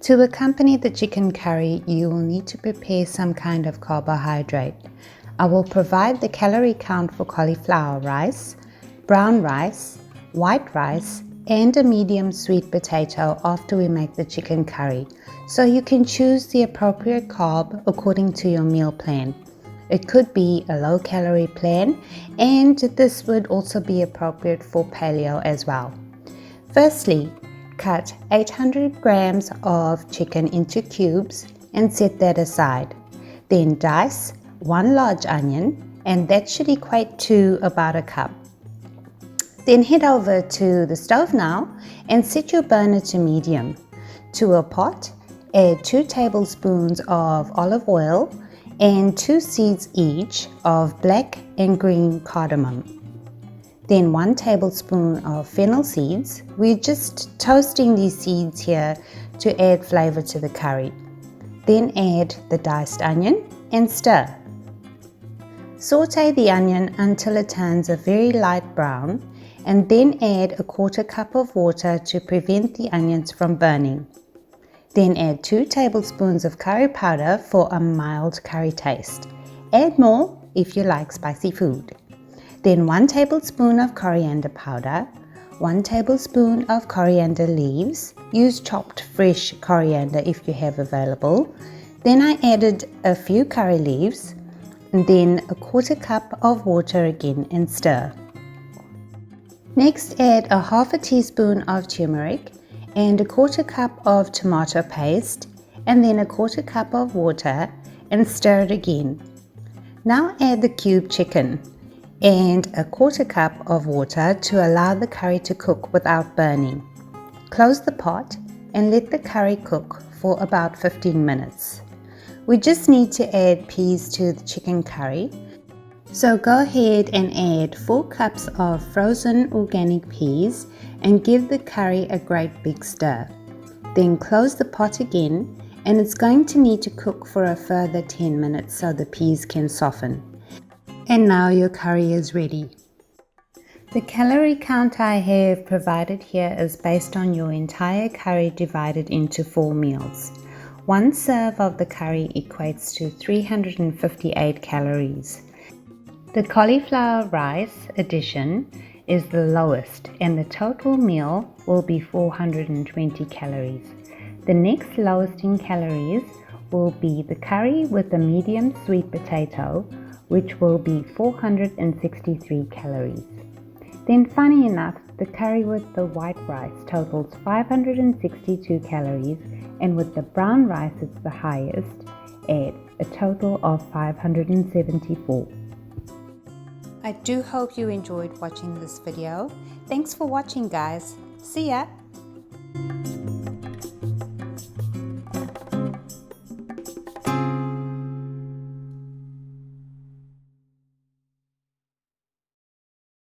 To accompany the chicken curry, you will need to prepare some kind of carbohydrate. I will provide the calorie count for cauliflower rice, brown rice, white rice, and a medium sweet potato after we make the chicken curry, so you can choose the appropriate carb according to your meal plan. It could be a low-calorie plan, and this would also be appropriate for paleo as well. Firstly, cut 800 grams of chicken into cubes and set that aside. Then dice 1 large onion, and that should equate to about a cup. Then head over to the stove now and set your burner to medium. To a pot, add 2 tablespoons of olive oil and 2 seeds each of black and green cardamom. Then 1 tablespoon of fennel seeds. We're just toasting these seeds here to add flavor to the curry. Then add the diced onion and stir. Saute the onion until it turns a very light brown, and then add a 1/4 cup of water to prevent the onions from burning. Then add 2 tablespoons of curry powder for a mild curry taste. Add more if you like spicy food. Then 1 tablespoon of coriander powder, 1 tablespoon of coriander leaves. Use chopped fresh coriander if you have available. Then I added a few curry leaves, and then a 1/4 cup of water again and stir. Next, add a 1/2 teaspoon of turmeric and a 1/4 cup of tomato paste, and then a 1/4 cup of water, and stir it again. Now add the cubed chicken and a 1/4 cup of water to allow the curry to cook without burning. Close the pot and let the curry cook for about 15 minutes. We just need to add peas to the chicken curry, so go ahead and add 4 cups of frozen organic peas and give the curry a great big stir. Then close the pot again, and it's going to need to cook for a further 10 minutes so the peas can soften. And now your curry is ready. The calorie count I have provided here is based on your entire curry divided into 4 meals. 1 serve of the curry equates to 358 calories. The cauliflower rice addition is the lowest, and the total meal will be 420 calories. The next lowest in calories will be the curry with the medium sweet potato, which will be 463 calories. Then, funny enough, the curry with the white rice totals 562 calories, and with the brown rice it's the highest at a total of 574. I do hope you enjoyed watching this video. Thanks for watching, guys. See ya!